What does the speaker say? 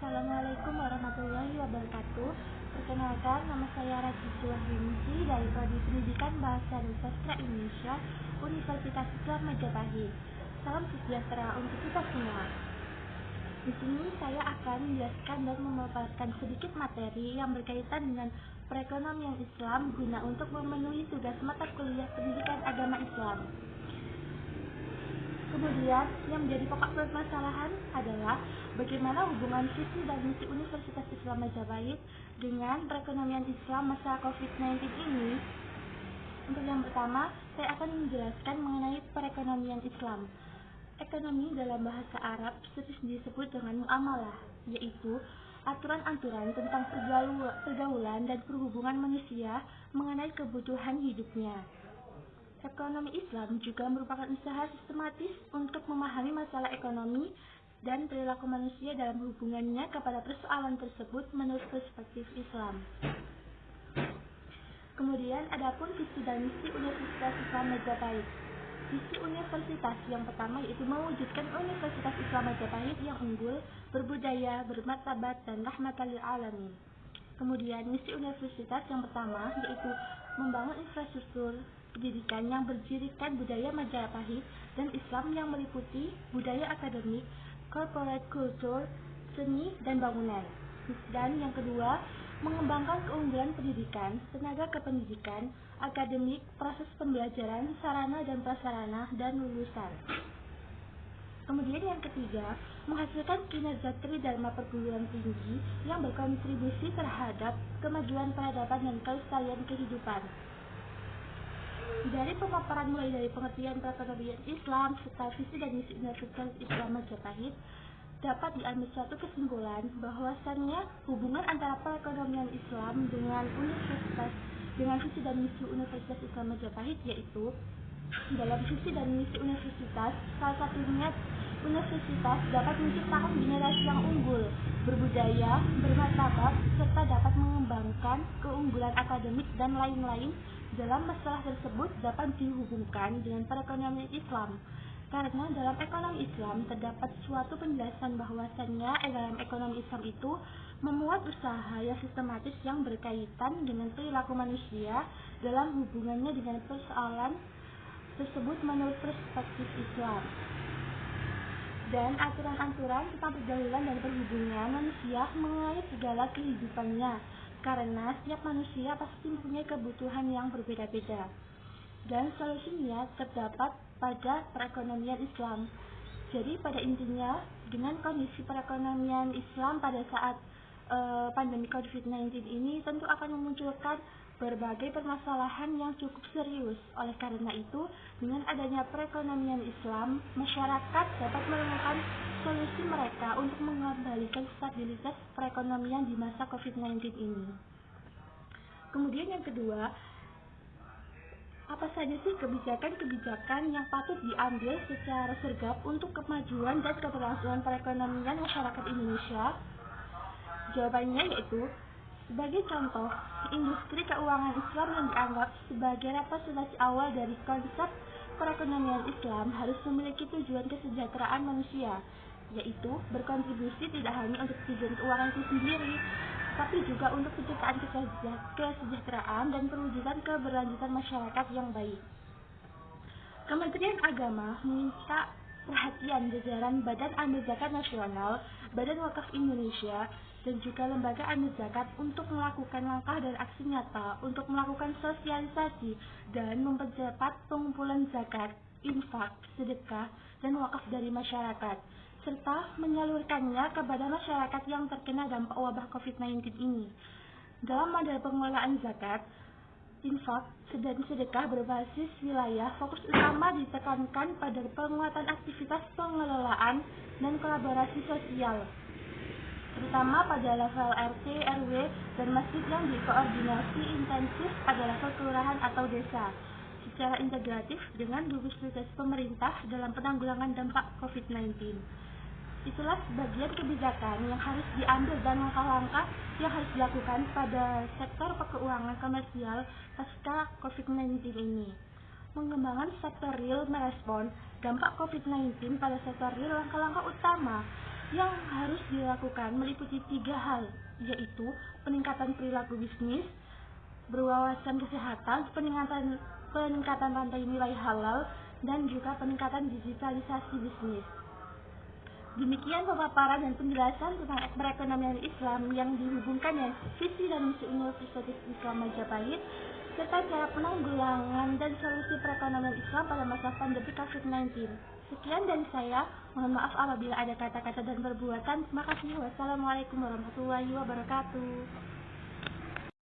Assalamualaikum warahmatullahi wabarakatuh. Perkenalkan, nama saya Rajisi Wahyuningsi dari Prodi Pendidikan Bahasa dan Sastra Indonesia, Universitas Islam Majapahit. Salam sejahtera untuk kita semua. Di sini saya akan menjelaskan dan memaparkan sedikit materi yang berkaitan dengan perekonomian Islam guna untuk memenuhi tugas mata kuliah pendidikan agama Islam. Kemudian, yang menjadi pokok permasalahan adalah bagaimana hubungan visi dan misi Universitas Islam Majapahit dengan perekonomian Islam masa COVID-19 ini. Untuk yang pertama, saya akan menjelaskan mengenai perekonomian Islam. Ekonomi dalam bahasa Arab sering disebut dengan muamalah, yaitu aturan-aturan tentang pergaulan dan perhubungan manusia mengenai kebutuhan hidupnya. Ekonomi Islam juga merupakan usaha sistematis untuk memahami masalah ekonomi dan perilaku manusia dalam hubungannya kepada persoalan tersebut menurut perspektif Islam. Kemudian, adapun visi dan misi Universitas Islam Majapahit. Visi universitas yang pertama yaitu mewujudkan Universitas Islam Majapahit yang unggul, berbudaya, bermartabat, dan rahmatan lil alamin. Kemudian, misi universitas yang pertama yaitu membangun infrastruktur pendidikan yang berjirikan budaya Majapahit dan Islam yang meliputi budaya akademik, corporate culture, seni, dan bangunan. Dan yang kedua, mengembangkan keunggulan pendidikan, tenaga kependidikan, akademik, proses pembelajaran, sarana dan prasarana, dan lulusan. Kemudian yang ketiga, menghasilkan kinerja tridharma perguruan tinggi yang berkontribusi terhadap kemajuan peradaban dan kelestarian kehidupan. Dari pemaparan mulai dari pengertian perekonomian Islam serta visi dan misi Universitas Islam Majapahit, dapat diambil suatu kesimpulan bahwasannya hubungan antara perekonomian Islam dengan visi dan misi Universitas Islam Majapahit yaitu dalam visi dan misi universitas, salah satunya universitas dapat menciptakan generasi yang unggul, berbudaya, bermartabat, serta dapat mengembangkan keunggulan akademik dan lain-lain. Dalam masalah tersebut dapat dihubungkan dengan perekonomian Islam, karena dalam ekonomi Islam terdapat suatu penjelasan bahwasannya dalam ekonomi Islam itu memuat usaha yang sistematis yang berkaitan dengan perilaku manusia dalam hubungannya dengan persoalan tersebut menurut perspektif Islam. Dan aturan-aturan tentang pergaulan dan perhubungan manusia mengenai segala kehidupannya, karena setiap manusia pasti mempunyai kebutuhan yang berbeda-beda. Dan solusinya terdapat pada perekonomian Islam. Jadi pada intinya, dengan kondisi perekonomian Islam pada saat pandemi COVID-19 ini tentu akan memunculkan berbagai permasalahan yang cukup serius. Oleh karena itu, dengan adanya perekonomian Islam, masyarakat dapat menemukan solusi mereka untuk mengembalikan stabilitas perekonomian di masa COVID-19 ini. Kemudian yang kedua, apa saja sih kebijakan-kebijakan yang patut diambil secara sergap untuk kemajuan dan keberlangsungan perekonomian masyarakat Indonesia? Jawabannya yaitu, sebagai contoh, industri keuangan Islam yang dianggap sebagai representasi awal dari konsep perekonomian Islam harus memiliki tujuan kesejahteraan manusia, yaitu berkontribusi tidak hanya untuk tujuan keuangan itu sendiri, tapi juga untuk penciptaan kesejahteraan dan perwujudan keberlanjutan masyarakat yang baik. Kementerian Agama meminta perhatian jajaran Badan Amil Zakat Nasional, Badan Wakaf Indonesia, dan juga lembaga amil zakat untuk melakukan langkah dan aksi nyata untuk melakukan sosialisasi dan mempercepat pengumpulan zakat, infak, sedekah, dan wakaf dari masyarakat, serta menyalurkannya kepada masyarakat yang terkena dampak wabah COVID-19 ini. Dalam model pengelolaan zakat, infak, dan sedekah berbasis wilayah, fokus utama ditekankan pada penguatan aktivitas pengelolaan dan kolaborasi sosial, terutama pada level RT, RW, dan masjid yang dikoordinasi intensif pada level kelurahan atau desa, secara integratif dengan gugus tugas pemerintah dalam penanggulangan dampak COVID-19. Itulah sebagian kebijakan yang harus diambil dan langkah-langkah yang harus dilakukan pada sektor keuangan komersial pasca COVID-19 ini. Mengembangkan sektor real merespon dampak COVID-19 pada sektor real, langkah-langkah utama Yang harus dilakukan meliputi 3 hal, yaitu peningkatan perilaku bisnis, berwawasan kesehatan, peningkatan rantai nilai halal, dan juga peningkatan digitalisasi bisnis. Demikian pemaparan dan penjelasan tentang perekonomian Islam yang dihubungkan dengan visi dan misi Universitas Islam Majapahit, serta cara penanggulangan dan solusi perekonomian Islam pada masa pandemi COVID-19. Sekian dari saya, mohon maaf apabila ada kata-kata dan perbuatan. Terima kasih. Wassalamualaikum warahmatullahi wabarakatuh.